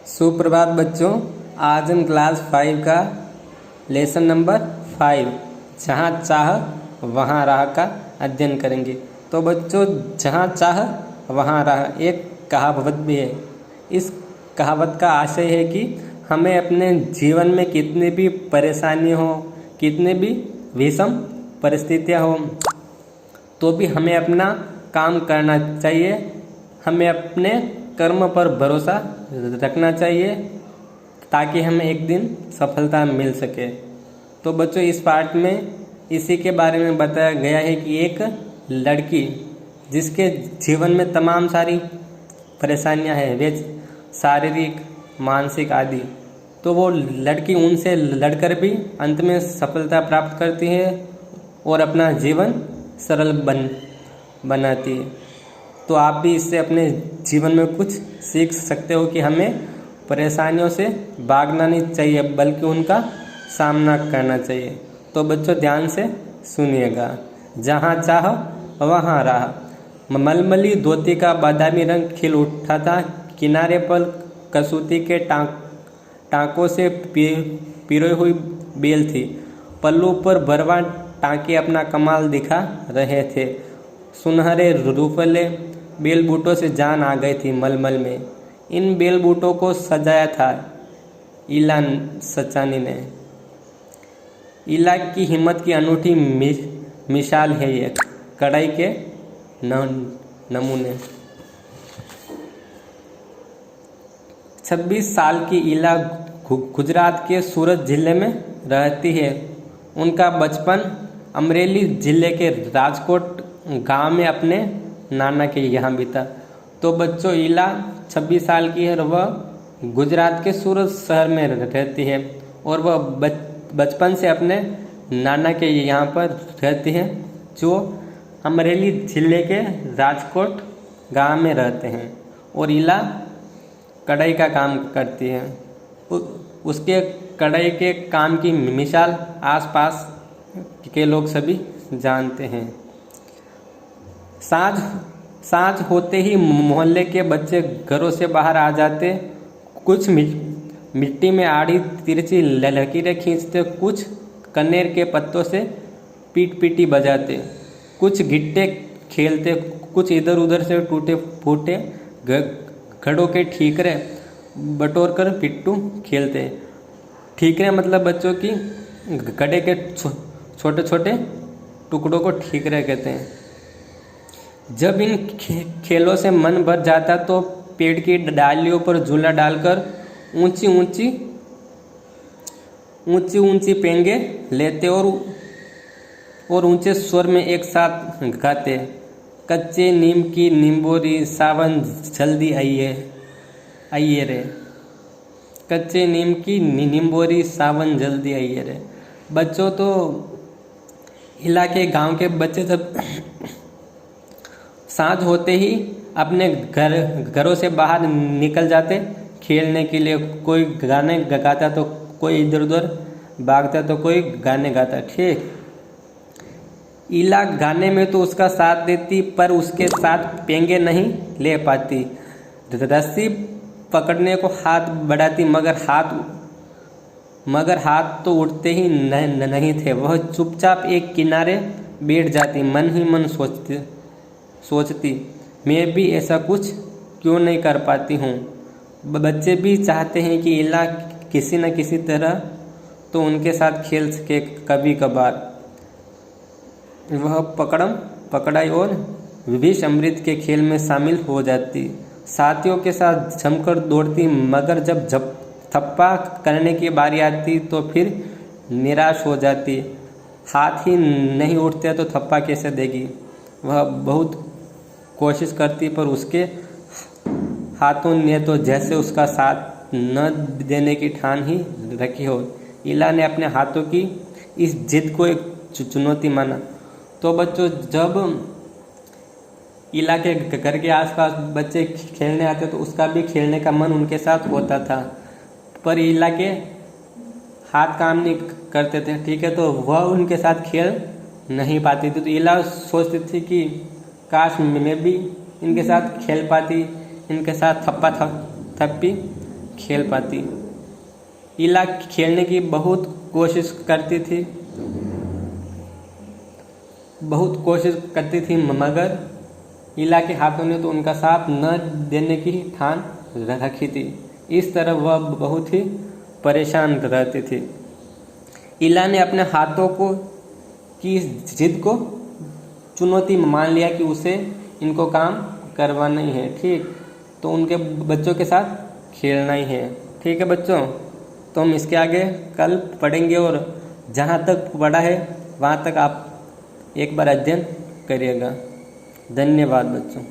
सुप्रभात बच्चों। आज हम क्लास 5 का लेसन नंबर 5 जहाँ चाह वहाँ राह का अध्ययन करेंगे। तो बच्चों, जहाँ चाह वहाँ राह एक कहावत भी है। इस कहावत का आशय है कि हमें अपने जीवन में कितनी भी परेशानी हो, कितनी भी विषम परिस्थितियाँ हो, तो भी हमें अपना काम करना चाहिए। हमें अपने कर्म पर भरोसा रखना चाहिए ताकि हमें एक दिन सफलता मिल सके। तो बच्चों, इस पाठ में इसी के बारे में बताया गया है कि एक लड़की जिसके जीवन में तमाम सारी परेशानियां हैं, वे शारीरिक, मानसिक आदि, तो वो लड़की उनसे लड़कर भी अंत में सफलता प्राप्त करती है और अपना जीवन सरल बनाती है। तो आप भी इससे अपने जीवन में कुछ सीख सकते हो कि हमें परेशानियों से भागना नहीं चाहिए बल्कि उनका सामना करना चाहिए। तो बच्चों, ध्यान से सुनिएगा। जहाँ चाह वहाँ राह। मलमली धोती का बादामी रंग खिल उठा था। किनारे पर कसूती के टाँकों से पिरोई हुई बेल थी। पल्लू पर भरवा टाँके अपना कमाल दिखा रहे थे। सुनहरे रूपले बेल बूटों से जान आ गई थी मलमल में। इन बेल बूटों को सजाया था इला सचानी ने। इला की हिम्मत की अनूठी मिसाल है ये कढ़ाई के नमूने। 26 साल की इला गुजरात के सूरत जिले में रहती है। उनका बचपन अमरेली जिले के राजकोट गांव में अपने नाना के यहाँ बीता। तो बच्चों, इला 26 साल की है और वह गुजरात के सूरत शहर में रहती है और वह बचपन से अपने नाना के यहाँ पर रहती है, जो अमरेली जिले के राजकोट गांव में रहते हैं। और इला कढ़ाई का काम करती है। उसके कढ़ाई के काम की मिसाल आसपास के लोग सभी जानते हैं। सांझ होते ही मोहल्ले के बच्चे घरों से बाहर आ जाते। कुछ मिट्टी में आड़ी तिरछी लकीरें खींचते, कुछ कनेर के पत्तों से पीटी बजाते, कुछ गिट्टे खेलते, कुछ इधर उधर से टूटे फूटे घड़ों के ठीकरे बटोर कर पिट्टू खेलते। ठीकरे मतलब बच्चों की गड्ढे के छोटे छोटे टुकड़ों को ठीकरे कहते हैं। जब इन खेलों से मन भर जाता तो पेड़ की डालियों पर झूला डालकर ऊंची ऊंची पेंगे लेते और ऊंचे स्वर में एक साथ गाते। कच्चे नीम की निम्बोरी सावन जल्दी आइए रे। कच्चे नीम की निम्बोरी सावन जल्दी आइए रे। बच्चों, तो इलाके गांव के बच्चे जब सांझ होते ही अपने घरों से बाहर निकल जाते खेलने के लिए। कोई गाने गाता तो कोई इधर उधर भागता तो कोई गाने गाता। ठीक, इला गाने में तो उसका साथ देती पर उसके साथ पेंगे नहीं ले पाती। रस्सी पकड़ने को हाथ बढ़ाती मगर हाथ तो उठते ही नहीं थे। वह चुपचाप एक किनारे बैठ जाती। मन ही मन सोचती, मैं भी ऐसा कुछ क्यों नहीं कर पाती हूँ। बच्चे भी चाहते हैं कि इला किसी न किसी तरह तो उनके साथ खेल सके। कभी कभार वह पकड़म पकड़ाई और विष अमृत के खेल में शामिल हो जाती। साथियों के साथ जमकर दौड़ती, मगर जब थप्पा करने की बारी आती तो फिर निराश हो जाती। हाथ ही नहीं उठते तो थप्पा कैसे देगी। वह बहुत कोशिश करती पर उसके हाथों ने तो जैसे उसका साथ न देने की ठान ही रखी हो। इला ने अपने हाथों की इस जिद को एक चुनौती माना। तो बच्चों, जब इला के घर के आसपास बच्चे खेलने आते तो उसका भी खेलने का मन उनके साथ होता था, पर इला के हाथ काम नहीं करते थे। ठीक है, तो वह उनके साथ खेल नहीं पाती थी। तो इला सोचती थी कि काश मैं भी इनके साथ खेल पाती, इनके साथ थप्पा थप्पी खेल पाती। इला खेलने की बहुत कोशिश करती थी मगर इला के हाथों ने तो उनका साथ न देने की ठान रखी थी। इस तरह वह बहुत ही परेशान रहती थी। इला ने अपने हाथों की जिद को चुनौती मान लिया कि उसे इनको काम करवाना ही है। ठीक, तो उनके बच्चों के साथ खेलना ही है। ठीक है बच्चों, तो हम इसके आगे कल पढ़ेंगे और जहाँ तक पढ़ा है वहाँ तक आप एक बार अध्ययन करिएगा। धन्यवाद बच्चों।